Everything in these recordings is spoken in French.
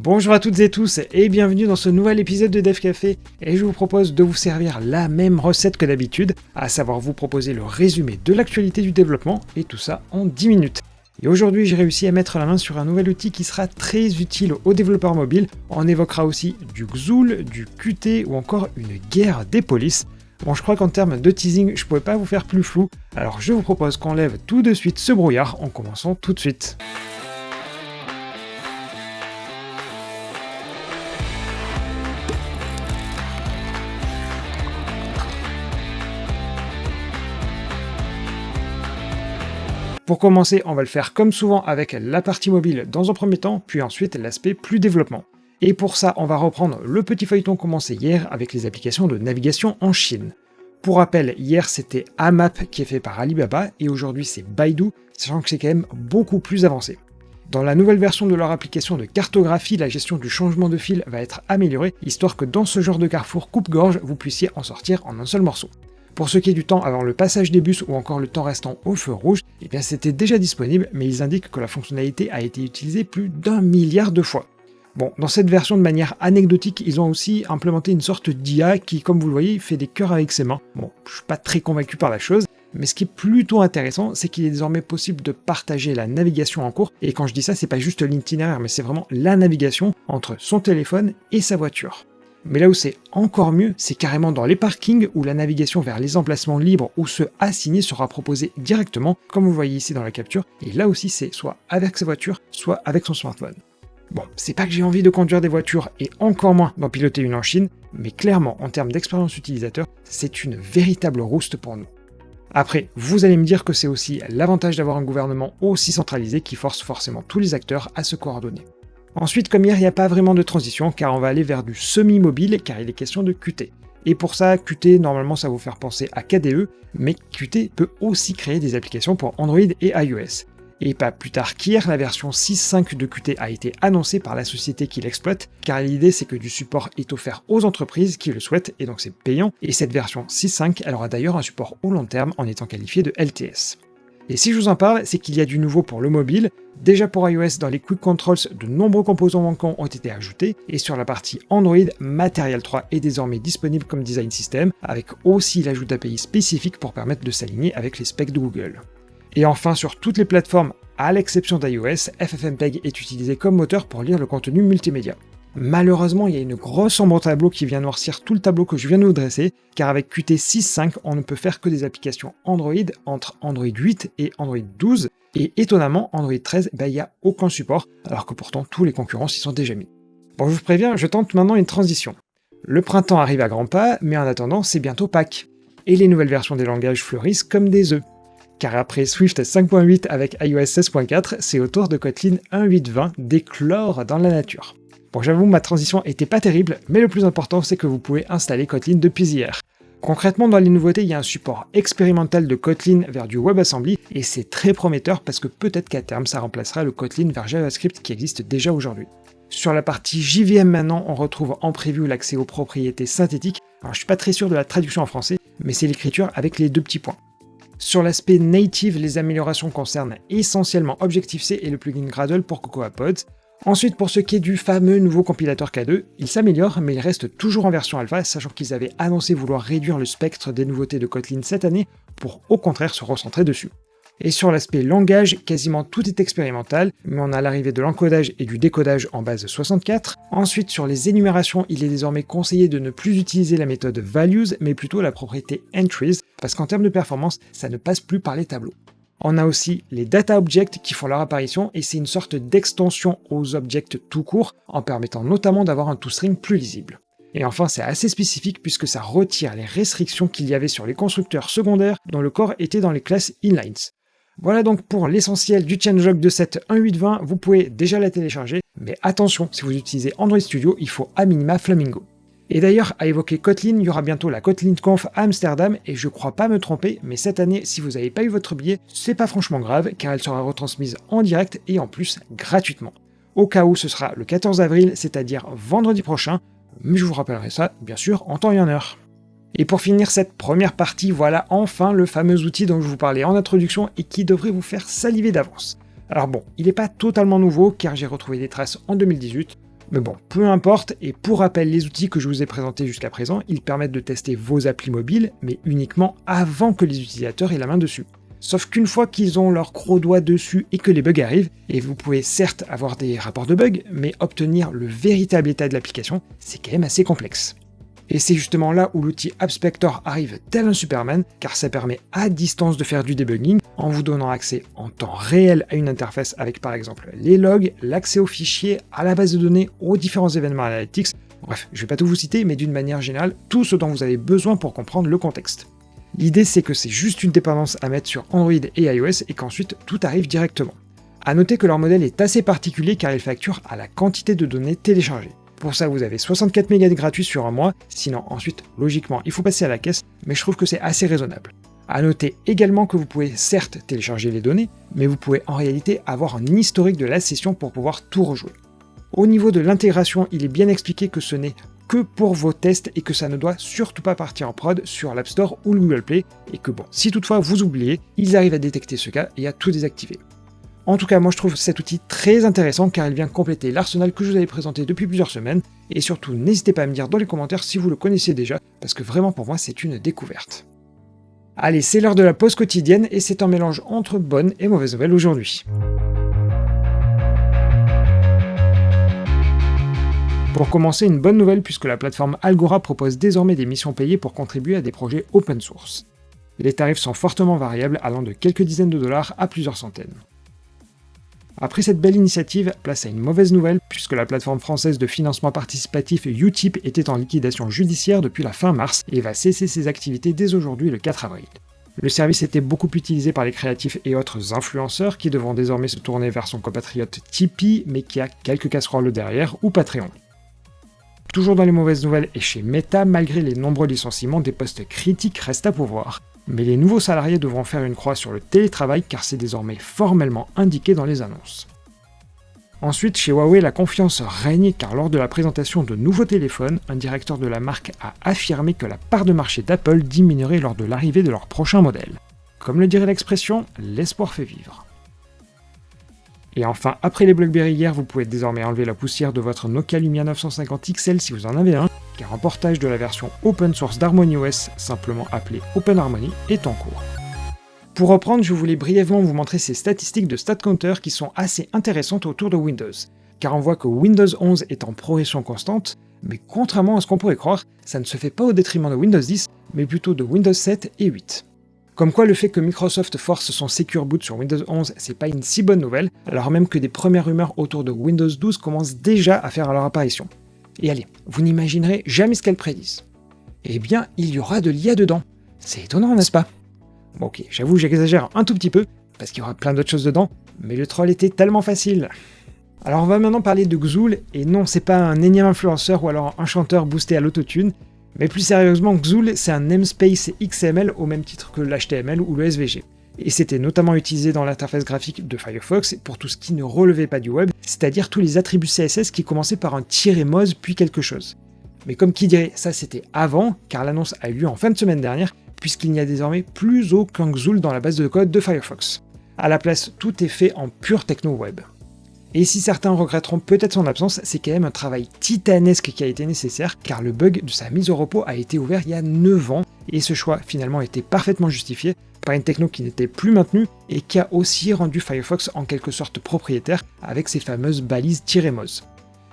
Bonjour à toutes et tous et bienvenue dans ce nouvel épisode de Dev Café, et je vous propose de vous servir la même recette que d'habitude, à savoir vous proposer le résumé de l'actualité du développement, et tout ça en 10 minutes. Et aujourd'hui j'ai réussi à mettre la main sur un nouvel outil qui sera très utile aux développeurs mobiles. On évoquera aussi du Xool, du Qt ou encore une guerre des polices. Bon, je crois qu'en termes de teasing, je pouvais pas vous faire plus flou, alors je vous propose qu'on lève tout de suite ce brouillard en commençant tout de suite. Pour commencer, on va le faire comme souvent avec la partie mobile dans un premier temps, puis ensuite l'aspect plus développement. Et pour ça, on va reprendre le petit feuilleton commencé hier avec les applications de navigation en Chine. Pour rappel, hier c'était Amap qui est fait par Alibaba et aujourd'hui c'est Baidu, sachant que c'est quand même beaucoup plus avancé. Dans la nouvelle version de leur application de cartographie, la gestion du changement de fil va être améliorée, histoire que dans ce genre de carrefour coupe-gorge, vous puissiez en sortir en un seul morceau. Pour ce qui est du temps avant le passage des bus ou encore le temps restant au feu rouge, eh bien c'était déjà disponible, mais ils indiquent que la fonctionnalité a été utilisée plus d'1 milliard de fois. Bon, dans cette version de manière anecdotique, ils ont aussi implémenté une sorte d'IA qui, comme vous le voyez, fait des cœurs avec ses mains. Bon, je suis pas très convaincu par la chose, mais ce qui est plutôt intéressant, c'est qu'il est désormais possible de partager la navigation en cours, et quand je dis ça, c'est pas juste l'itinéraire, mais c'est vraiment la navigation entre son téléphone et sa voiture. Mais là où c'est encore mieux, c'est carrément dans les parkings où la navigation vers les emplacements libres ou ceux assignés sera proposée directement, comme vous voyez ici dans la capture, et là aussi c'est soit avec sa voiture, soit avec son smartphone. Bon, c'est pas que j'ai envie de conduire des voitures et encore moins d'en piloter une en Chine, mais clairement en termes d'expérience utilisateur, c'est une véritable rouste pour nous. Après, vous allez me dire que c'est aussi l'avantage d'avoir un gouvernement aussi centralisé qui force forcément tous les acteurs à se coordonner. Ensuite, comme hier, il n'y a pas vraiment de transition, car on va aller vers du semi-mobile, car il est question de Qt. Et pour ça, Qt, normalement, ça va vous faire penser à KDE, mais Qt peut aussi créer des applications pour Android et iOS. Et pas plus tard qu'hier, la version 6.5 de Qt a été annoncée par la société qui l'exploite, car l'idée c'est que du support est offert aux entreprises qui le souhaitent, et donc c'est payant, et cette version 6.5, elle aura d'ailleurs un support au long terme en étant qualifiée de LTS. Et si je vous en parle, c'est qu'il y a du nouveau pour le mobile. Déjà pour iOS, dans les Quick Controls, de nombreux composants manquants ont été ajoutés, et sur la partie Android, Material 3 est désormais disponible comme design system, avec aussi l'ajout d'API spécifiques pour permettre de s'aligner avec les specs de Google. Et enfin, sur toutes les plateformes, à l'exception d'iOS, FFmpeg est utilisé comme moteur pour lire le contenu multimédia. Malheureusement, il y a une grosse ombre au tableau qui vient noircir tout le tableau que je viens de vous dresser, car avec Qt 6.5, on ne peut faire que des applications Android entre Android 8 et Android 12, et étonnamment, Android 13, il n'y a aucun support, alors que pourtant tous les concurrents s'y sont déjà mis. Bon, je vous préviens, je tente maintenant une transition. Le printemps arrive à grands pas, mais en attendant, c'est bientôt Pâques, et les nouvelles versions des langages fleurissent comme des œufs. Car après Swift 5.8 avec iOS 16.4, c'est au tour de Kotlin 1.8.20 d'éclore dans la nature. Bon, j'avoue, ma transition était pas terrible, mais le plus important, c'est que vous pouvez installer Kotlin depuis hier. Concrètement, dans les nouveautés, il y a un support expérimental de Kotlin vers du WebAssembly, et c'est très prometteur parce que peut-être qu'à terme, ça remplacera le Kotlin vers JavaScript qui existe déjà aujourd'hui. Sur la partie JVM maintenant, on retrouve en preview l'accès aux propriétés synthétiques. Alors, je suis pas très sûr de la traduction en français, mais c'est l'écriture avec les deux petits points. Sur l'aspect native, les améliorations concernent essentiellement Objective-C et le plugin Gradle pour Cocoa Pods. Ensuite, pour ce qui est du fameux nouveau compilateur K2, il s'améliore, mais il reste toujours en version alpha, sachant qu'ils avaient annoncé vouloir réduire le spectre des nouveautés de Kotlin cette année, pour au contraire se recentrer dessus. Et sur l'aspect langage, quasiment tout est expérimental, mais on a l'arrivée de l'encodage et du décodage en base 64. Ensuite, sur les énumérations, il est désormais conseillé de ne plus utiliser la méthode values, mais plutôt la propriété entries, parce qu'en termes de performance, ça ne passe plus par les tableaux. On a aussi les data objects qui font leur apparition, et c'est une sorte d'extension aux objects tout court, en permettant notamment d'avoir un toString plus lisible. Et enfin, c'est assez spécifique puisque ça retire les restrictions qu'il y avait sur les constructeurs secondaires dont le corps était dans les classes inlines. Voilà donc pour l'essentiel du changelog de cette 1.8.20, vous pouvez déjà la télécharger, mais attention, si vous utilisez Android Studio, il faut à minima Flamingo. Et d'ailleurs, à évoquer Kotlin, il y aura bientôt la KotlinConf à Amsterdam, et je crois pas me tromper, mais cette année, si vous n'avez pas eu votre billet, c'est pas franchement grave, car elle sera retransmise en direct et en plus gratuitement. Au cas où, ce sera le 14 avril, c'est-à-dire vendredi prochain, mais je vous rappellerai ça, bien sûr, en temps et en heure. Et pour finir cette première partie, voilà enfin le fameux outil dont je vous parlais en introduction et qui devrait vous faire saliver d'avance. Alors bon, il n'est pas totalement nouveau car j'ai retrouvé des traces en 2018, Mais bon, peu importe, et pour rappel, les outils que je vous ai présentés jusqu'à présent, ils permettent de tester vos applis mobiles, mais uniquement avant que les utilisateurs aient la main dessus. Sauf qu'une fois qu'ils ont leur gros doigt dessus et que les bugs arrivent, et vous pouvez certes avoir des rapports de bugs, mais obtenir le véritable état de l'application, c'est quand même assez complexe. Et c'est justement là où l'outil AppSpector arrive tel un Superman, car ça permet à distance de faire du debugging en vous donnant accès en temps réel à une interface avec par exemple les logs, l'accès aux fichiers, à la base de données, aux différents événements analytics. Bref, je vais pas tout vous citer, mais d'une manière générale, tout ce dont vous avez besoin pour comprendre le contexte. L'idée c'est que c'est juste une dépendance à mettre sur Android et iOS et qu'ensuite tout arrive directement. A noter que leur modèle est assez particulier car il facture à la quantité de données téléchargées. Pour ça, vous avez 64 mégas gratuits sur un mois, sinon ensuite, logiquement, il faut passer à la caisse, mais je trouve que c'est assez raisonnable. A noter également que vous pouvez certes télécharger les données, mais vous pouvez en réalité avoir un historique de la session pour pouvoir tout rejouer. Au niveau de l'intégration, il est bien expliqué que ce n'est que pour vos tests et que ça ne doit surtout pas partir en prod sur l'App Store ou le Google Play, et que bon, si toutefois vous oubliez, ils arrivent à détecter ce cas et à tout désactiver. En tout cas, moi je trouve cet outil très intéressant car il vient compléter l'arsenal que je vous avais présenté depuis plusieurs semaines, et surtout n'hésitez pas à me dire dans les commentaires si vous le connaissiez déjà, parce que vraiment pour moi c'est une découverte. Allez, c'est l'heure de la pause quotidienne et c'est un mélange entre bonnes et mauvaises nouvelles aujourd'hui. Pour commencer, une bonne nouvelle puisque la plateforme Algora propose désormais des missions payées pour contribuer à des projets open source. Les tarifs sont fortement variables, allant de quelques dizaines de dollars à plusieurs centaines. Après cette belle initiative, place à une mauvaise nouvelle puisque la plateforme française de financement participatif Utip était en liquidation judiciaire depuis la fin mars et va cesser ses activités dès aujourd'hui le 4 avril. Le service était beaucoup utilisé par les créatifs et autres influenceurs qui devront désormais se tourner vers son compatriote Tipeee mais qui a quelques casseroles derrière ou Patreon. Toujours dans les mauvaises nouvelles et chez Meta, malgré les nombreux licenciements, des postes critiques restent à pourvoir. Mais les nouveaux salariés devront faire une croix sur le télétravail car c'est désormais formellement indiqué dans les annonces. Ensuite, chez Huawei, la confiance règne car lors de la présentation de nouveaux téléphones, un directeur de la marque a affirmé que la part de marché d'Apple diminuerait lors de l'arrivée de leur prochain modèle. Comme le dirait l'expression, l'espoir fait vivre. Et enfin, après les BlackBerry hier, vous pouvez désormais enlever la poussière de votre Nokia Lumia 950 XL si vous en avez un, car un portage de la version open source d'HarmonyOS, simplement appelée OpenHarmony, est en cours. Pour reprendre, je voulais brièvement vous montrer ces statistiques de StatCounter qui sont assez intéressantes autour de Windows, car on voit que Windows 11 est en progression constante, mais contrairement à ce qu'on pourrait croire, ça ne se fait pas au détriment de Windows 10, mais plutôt de Windows 7 et 8. Comme quoi le fait que Microsoft force son Secure Boot sur Windows 11, c'est pas une si bonne nouvelle, alors même que des premières rumeurs autour de Windows 12 commencent déjà à faire leur apparition. Et allez, vous n'imaginerez jamais ce qu'elles prédisent. Eh bien, il y aura de l'IA dedans. C'est étonnant, n'est-ce pas? Bon ok, j'avoue j'exagère un tout petit peu, parce qu'il y aura plein d'autres choses dedans, mais le troll était tellement facile. Alors on va maintenant parler de Xul, et non c'est pas un énième influenceur ou alors un chanteur boosté à l'autotune, mais plus sérieusement Xul c'est un namespace XML au même titre que l'HTML ou le SVG. Et c'était notamment utilisé dans l'interface graphique de Firefox pour tout ce qui ne relevait pas du web, c'est-à-dire tous les attributs CSS qui commençaient par un -moz puis quelque chose. Mais comme qui dirait, ça c'était avant, car l'annonce a eu lieu en fin de semaine dernière, puisqu'il n'y a désormais plus aucun Xul dans la base de code de Firefox. À la place, tout est fait en pur techno-web. Et si certains regretteront peut-être son absence, c'est quand même un travail titanesque qui a été nécessaire, car le bug de sa mise au repos a été ouvert il y a 9 ans, et ce choix finalement était parfaitement justifié par une techno qui n'était plus maintenue et qui a aussi rendu Firefox en quelque sorte propriétaire avec ses fameuses balises -moz.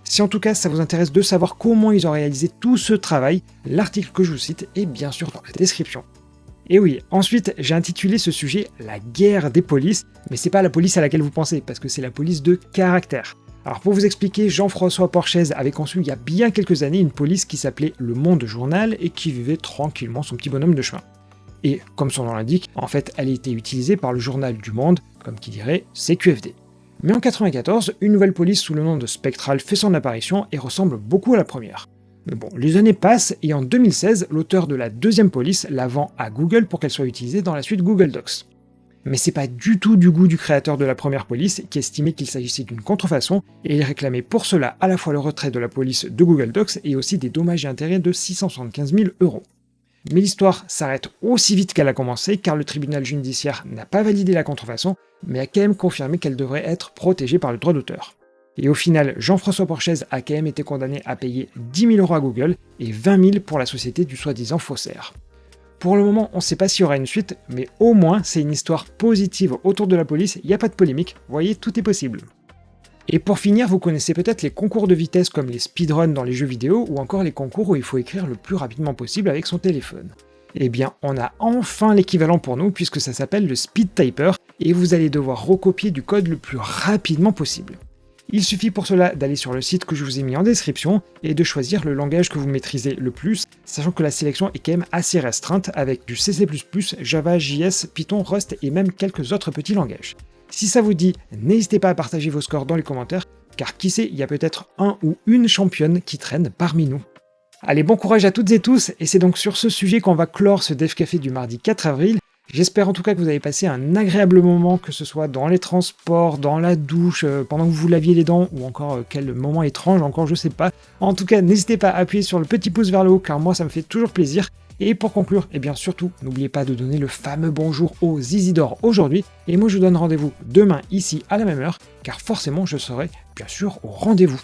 Si en tout cas ça vous intéresse de savoir comment ils ont réalisé tout ce travail, l'article que je vous cite est bien sûr dans la description. Et oui, ensuite j'ai intitulé ce sujet « La guerre des polices », mais c'est pas la police à laquelle vous pensez, parce que c'est la police de caractère. Alors pour vous expliquer, Jean-François Porchez avait conçu il y a bien quelques années une police qui s'appelait Le Monde Journal et qui vivait tranquillement son petit bonhomme de chemin. Et comme son nom l'indique, en fait elle a été utilisée par le journal du Monde, comme qui dirait CQFD. Mais en 1994, une nouvelle police sous le nom de Spectral fait son apparition et ressemble beaucoup à la première. Mais bon, les années passent et en 2016, l'auteur de la deuxième police la vend à Google pour qu'elle soit utilisée dans la suite Google Docs. Mais c'est pas du tout du goût du créateur de la première police qui estimait qu'il s'agissait d'une contrefaçon et il réclamait pour cela à la fois le retrait de la police de Google Docs et aussi des dommages et intérêts de 675 000 €. Mais l'histoire s'arrête aussi vite qu'elle a commencé car le tribunal judiciaire n'a pas validé la contrefaçon mais a quand même confirmé qu'elle devrait être protégée par le droit d'auteur. Et au final, Jean-François Porchez a quand même été condamné à payer 10 000 € à Google et 20 000 pour la société du soi-disant faussaire. Pour le moment, on ne sait pas s'il y aura une suite, mais au moins c'est une histoire positive autour de la police, il n'y a pas de polémique, vous voyez, tout est possible. Et pour finir, vous connaissez peut-être les concours de vitesse comme les speedruns dans les jeux vidéo ou encore les concours où il faut écrire le plus rapidement possible avec son téléphone. Eh bien, on a enfin l'équivalent pour nous puisque ça s'appelle le Speed Typer et vous allez devoir recopier du code le plus rapidement possible. Il suffit pour cela d'aller sur le site que je vous ai mis en description et de choisir le langage que vous maîtrisez le plus, sachant que la sélection est quand même assez restreinte avec du C++, Java, JS, Python, Rust et même quelques autres petits langages. Si ça vous dit, n'hésitez pas à partager vos scores dans les commentaires, car qui sait, il y a peut-être un ou une championne qui traîne parmi nous. Allez, bon courage à toutes et tous, et c'est donc sur ce sujet qu'on va clore ce Dev Café du mardi 4 avril. J'espère en tout cas que vous avez passé un agréable moment, que ce soit dans les transports, dans la douche, pendant que vous laviez les dents, ou encore quel moment étrange, encore je sais pas. En tout cas, n'hésitez pas à appuyer sur le petit pouce vers le haut, car moi ça me fait toujours plaisir. Et pour conclure, eh bien surtout, n'oubliez pas de donner le fameux bonjour aux Isidore aujourd'hui, et moi je vous donne rendez-vous demain ici à la même heure, car forcément je serai bien sûr au rendez-vous.